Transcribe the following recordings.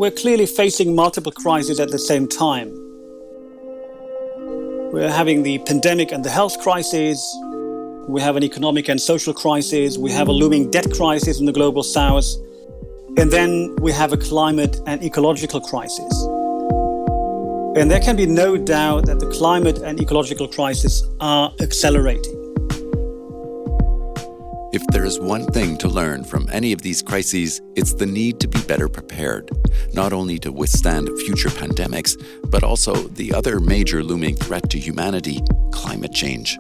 we're clearly facing multiple crises at the same time. We're having the pandemic and the health crisis. We have an economic and social crisis. We have a looming debt crisis in the global south. And then we have a climate and ecological crisis. And there can be no doubt that the climate and ecological crisis are accelerating. If there is one thing to learn from any of these crises, it's the need to be better prepared, not only to withstand future pandemics, but also the other major looming threat to humanity, climate change.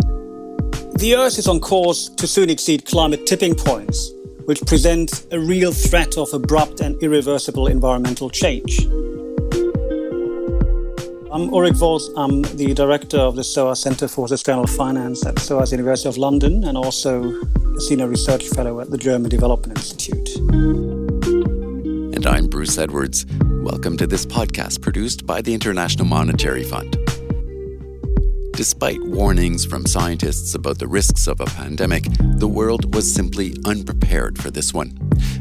The Earth is on course to soon exceed climate tipping points, which present a real threat of abrupt and irreversible environmental change. I'm Ulrich Volz. I'm the director of the SOAS Centre for Sustainable Finance at SOAS University of London and also a senior research fellow at the German Development Institute. And I'm Bruce Edwards. Welcome to this podcast produced by the International Monetary Fund. Despite warnings from scientists about the risks of a pandemic, the world was simply unprepared for this one.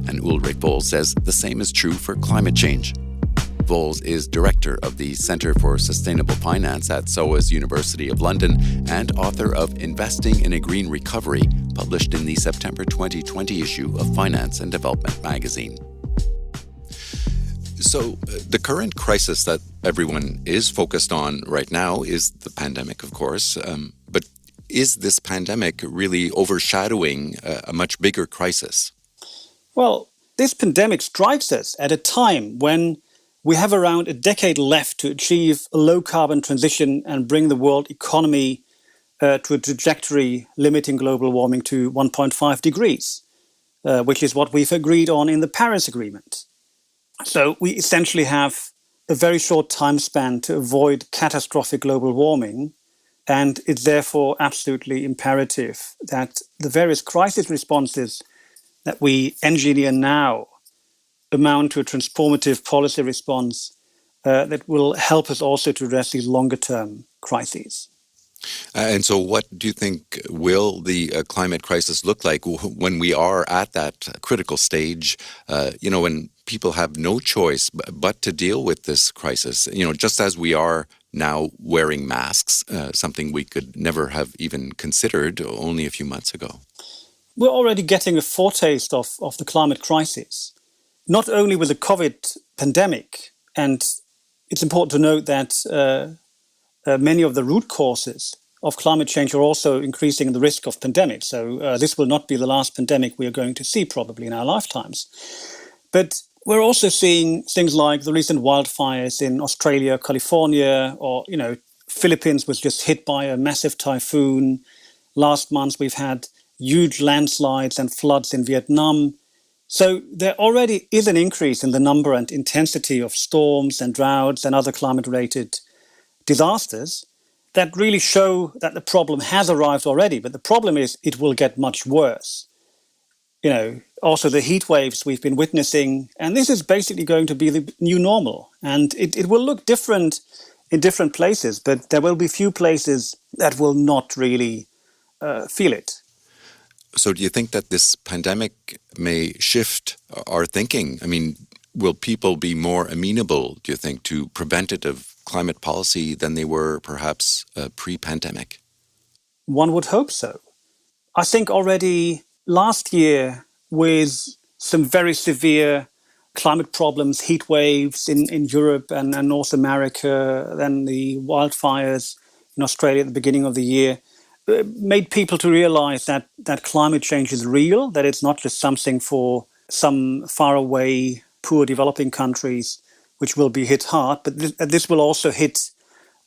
And Ulrich Volz says the same is true for climate change. Volz is director of the Centre for Sustainable Finance at SOAS University of London and author of Investing in a Green Recovery, published in the September 2020 issue of Finance and Development magazine. So the current crisis that everyone is focused on right now is the pandemic, of course. But is this pandemic really overshadowing a much bigger crisis? Well, this pandemic strikes us at a time when we have around a decade left to achieve a low-carbon transition and bring the world economy to a trajectory limiting global warming to 1.5 degrees, which is what we've agreed on in the Paris Agreement. So we essentially have a very short time span to avoid catastrophic global warming, and it's therefore absolutely imperative that the various crisis responses that we engineer now amount to a transformative policy response that will help us also to address these longer-term crises. And so what do you think will the climate crisis look like when we are at that critical stage, when people have no choice but to deal with this crisis, just as we are now wearing masks, something we could never have even considered only a few months ago? We're already getting a foretaste of the climate crisis, not only with the COVID pandemic, and it's important to note that many of the root causes of climate change are also increasing the risk of pandemics. So this will not be the last pandemic we are going to see probably in our lifetimes. But we're also seeing things like the recent wildfires in Australia, California, or, Philippines was just hit by a massive typhoon. Last month, we've had huge landslides and floods in Vietnam. So there already is an increase in the number and intensity of storms and droughts and other climate-related disasters that really show that the problem has arrived already. But the problem is it will get much worse. Also the heat waves we've been witnessing, and this is basically going to be the new normal. And it will look different in different places, but there will be few places that will not really feel it. So do you think that this pandemic may shift our thinking? I mean, will people be more amenable, do you think, to preventative climate policy than they were perhaps pre-pandemic? One would hope so. I think already last year, with some very severe climate problems, heat waves in Europe and North America, then the wildfires in Australia at the beginning of the year, made people to realize that climate change is real, that it's not just something for some faraway, poor developing countries which will be hit hard, but this will also hit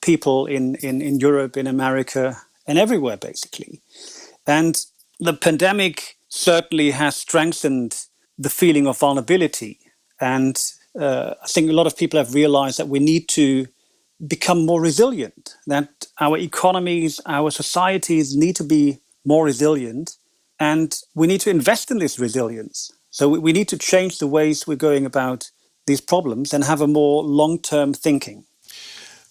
people in Europe, in America, and everywhere, basically. And the pandemic certainly has strengthened the feeling of vulnerability. And I think a lot of people have realized that we need to become more resilient, that our economies, our societies need to be more resilient, and we need to invest in this resilience. So we need to change the ways we're going about these problems and have a more long-term thinking.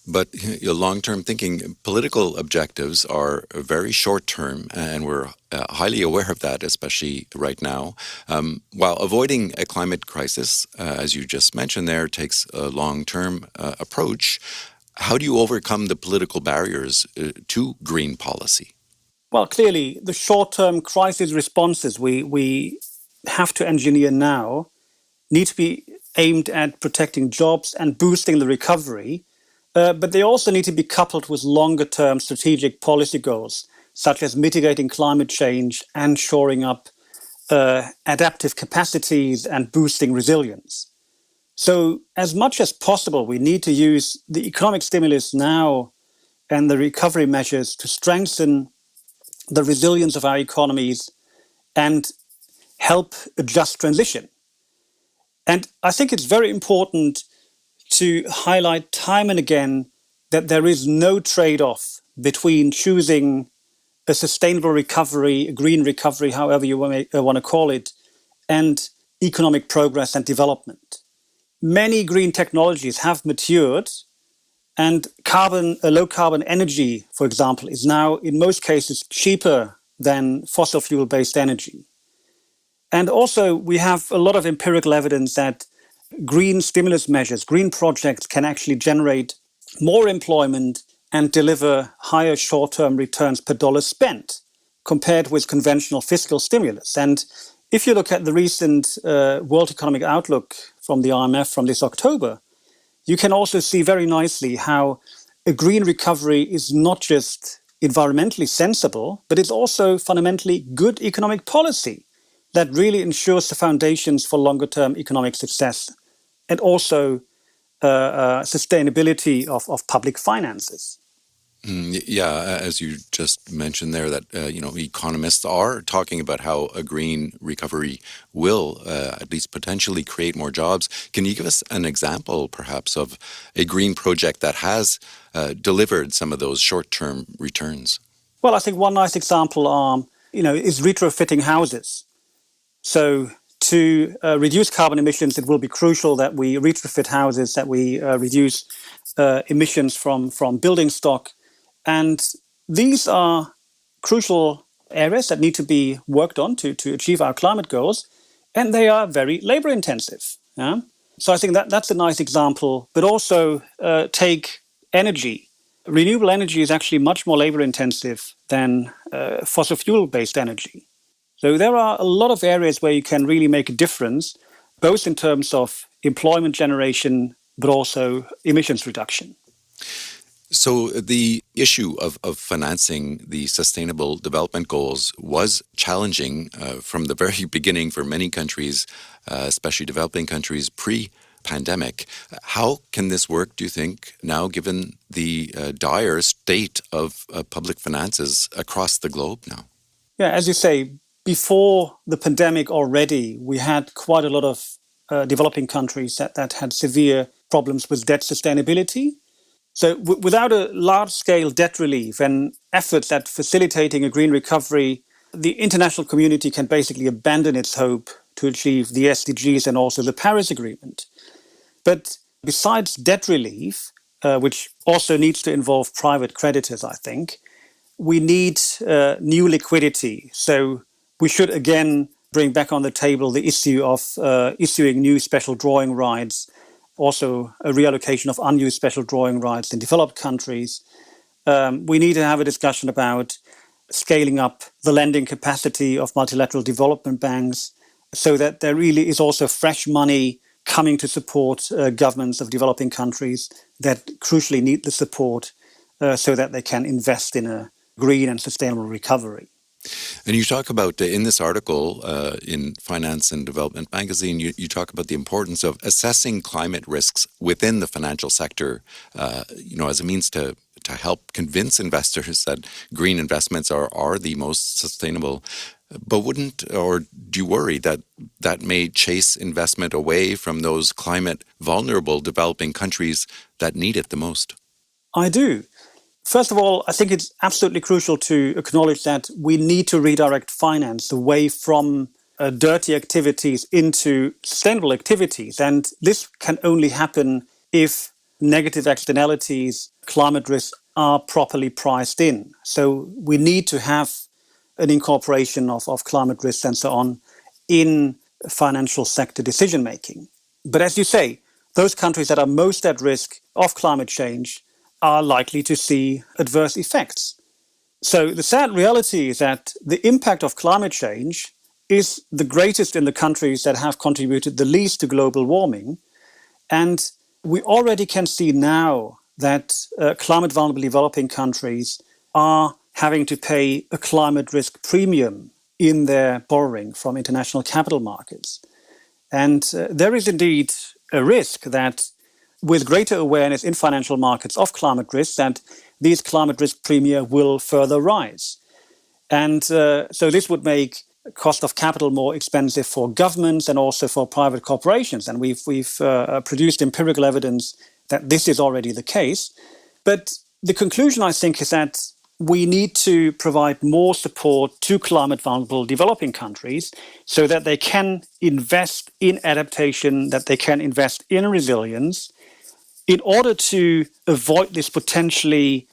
But long-term thinking, political objectives are very short-term, and we're highly aware of that, especially right now. While avoiding a climate crisis, as you just mentioned there, takes a long-term approach, how do you overcome the political barriers to green policy? Well, clearly, the short-term crisis responses we have to engineer now need to be aimed at protecting jobs and boosting the recovery, but they also need to be coupled with longer-term strategic policy goals, such as mitigating climate change and shoring up adaptive capacities and boosting resilience. So, as much as possible, we need to use the economic stimulus now and the recovery measures to strengthen the resilience of our economies and help a just transition. And I think it's very important to highlight time and again that there is no trade-off between choosing a sustainable recovery, a green recovery, however you want to call it, and economic progress and development. Many green technologies have matured, and low carbon energy, for example, is now in most cases cheaper than fossil fuel-based energy. And also, we have a lot of empirical evidence that green stimulus measures, green projects can actually generate more employment and deliver higher short-term returns per dollar spent compared with conventional fiscal stimulus. And if you look at the recent World Economic Outlook from the IMF from this October, you can also see very nicely how a green recovery is not just environmentally sensible, but it's also fundamentally good economic policy that really ensures the foundations for longer-term economic success and also sustainability of public finances. Yeah, as you just mentioned there, that economists are talking about how a green recovery will at least potentially create more jobs. Can you give us an example, perhaps, of a green project that has delivered some of those short-term returns? Well, I think one nice example, is retrofitting houses. So to reduce carbon emissions, it will be crucial that we retrofit houses, that we reduce emissions from building stock. And these are crucial areas that need to be worked on to achieve our climate goals. And they are very labor intensive. Yeah? So I think that's a nice example. But also take energy. Renewable energy is actually much more labor intensive than fossil fuel based energy. So there are a lot of areas where you can really make a difference, both in terms of employment generation, but also emissions reduction. So the issue of financing the Sustainable Development Goals was challenging from the very beginning for many countries, especially developing countries pre-pandemic. How can this work, do you think, now given the dire state of public finances across the globe now? Yeah, as you say, before the pandemic already, we had quite a lot of developing countries that had severe problems with debt sustainability. So without a large-scale debt relief and efforts at facilitating a green recovery, the international community can basically abandon its hope to achieve the SDGs and also the Paris Agreement. But besides debt relief, which also needs to involve private creditors, I think, we need new liquidity. So we should again bring back on the table the issue of issuing new special drawing rights, also a reallocation of unused special drawing rights in developed countries. We need to have a discussion about scaling up the lending capacity of multilateral development banks so that there really is also fresh money coming to support governments of developing countries that crucially need the support so that they can invest in a green and sustainable recovery. And you talk about, in this article in Finance and Development magazine, you talk about the importance of assessing climate risks within the financial sector, as a means to help convince investors that green investments are the most sustainable. But do you worry that may chase investment away from those climate vulnerable developing countries that need it the most? I do. First of all, I think it's absolutely crucial to acknowledge that we need to redirect finance away from dirty activities into sustainable activities. And this can only happen if negative externalities, climate risks are properly priced in. So we need to have an incorporation of climate risks and so on in financial sector decision making. But as you say, those countries that are most at risk of climate change are likely to see adverse effects. So the sad reality is that the impact of climate change is the greatest in the countries that have contributed the least to global warming. And we already can see now that climate vulnerable developing countries are having to pay a climate risk premium in their borrowing from international capital markets. And there is indeed a risk that with greater awareness in financial markets of climate risks, that these climate risk premia will further rise. And so this would make cost of capital more expensive for governments and also for private corporations. And we've produced empirical evidence that this is already the case. But the conclusion, I think, is that we need to provide more support to climate vulnerable developing countries so that they can invest in adaptation, that they can invest in resilience in order to avoid this potentially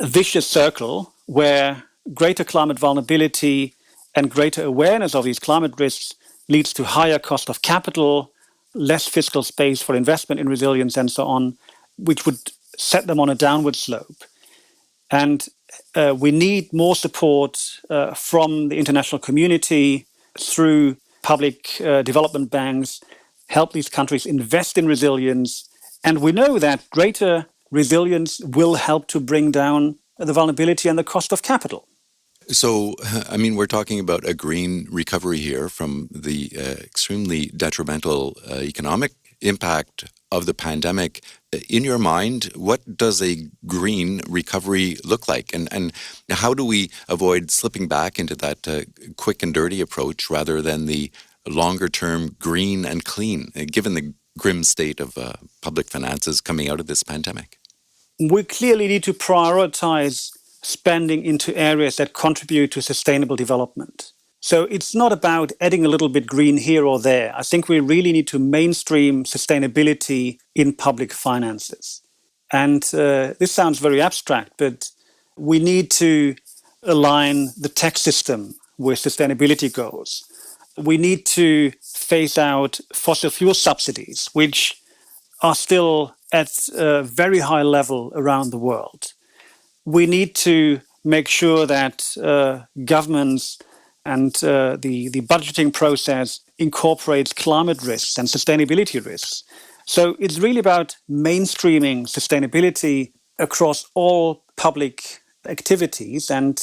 vicious circle where greater climate vulnerability and greater awareness of these climate risks leads to higher cost of capital, less fiscal space for investment in resilience and so on, which would set them on a downward slope. And we need more support from the international community through public development banks, help these countries invest in resilience. And we know that greater resilience will help to bring down the vulnerability and the cost of capital. So, I mean, we're talking about a green recovery here from the extremely detrimental economic impact of the pandemic. In your mind, what does a green recovery look like? And how do we avoid slipping back into that quick and dirty approach rather than the longer-term green and clean, given the grim state of public finances coming out of this pandemic? We clearly need to prioritize spending into areas that contribute to sustainable development. So it's not about adding a little bit green here or there. I think we really need to mainstream sustainability in public finances. And this sounds very abstract, but we need to align the tax system with sustainability goals. We need to phase out fossil fuel subsidies, which are still at a very high level around the world. We need to make sure that governments and the budgeting process incorporates climate risks and sustainability risks. So it's really about mainstreaming sustainability across all public activities. And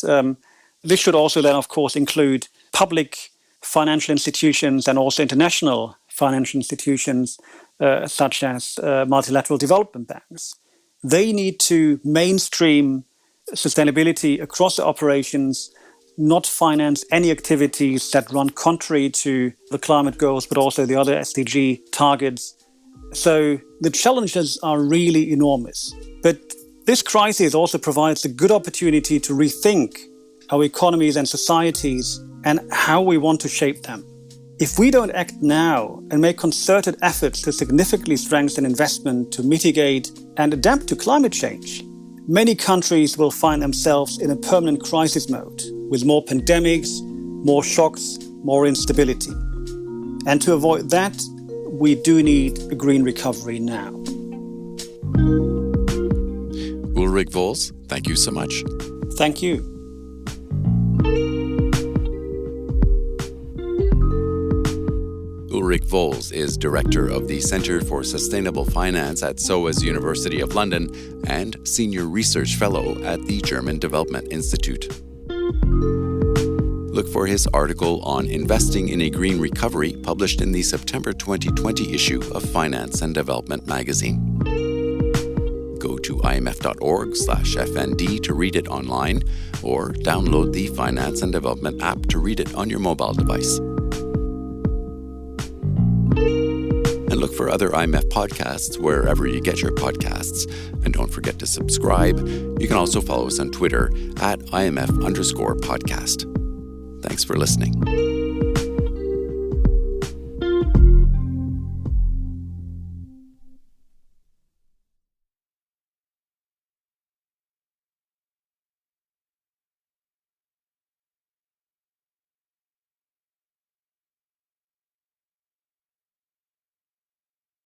this should also then, of course, include public financial institutions and also international financial institutions such as multilateral development banks. They need to mainstream sustainability across the operations, not finance any activities that run contrary to the climate goals, but also the other SDG targets. So the challenges are really enormous. But this crisis also provides a good opportunity to rethink our economies and societies and how we want to shape them. If we don't act now and make concerted efforts to significantly strengthen investment to mitigate and adapt to climate change, many countries will find themselves in a permanent crisis mode with more pandemics, more shocks, more instability. And to avoid that, we do need a green recovery now. Ulrich Volz, thank you so much. Thank you. Ulrich Volz is director of the Centre for Sustainable Finance at SOAS University of London and senior research fellow at the German Development Institute. Look for his article on investing in a green recovery published in the September 2020 issue of Finance and Development magazine. Go to imf.org/FND to read it online or download the Finance and Development app to read it on your mobile device. And look for other IMF podcasts wherever you get your podcasts. And don't forget to subscribe. You can also follow us on Twitter at IMF_podcast. Thanks for listening.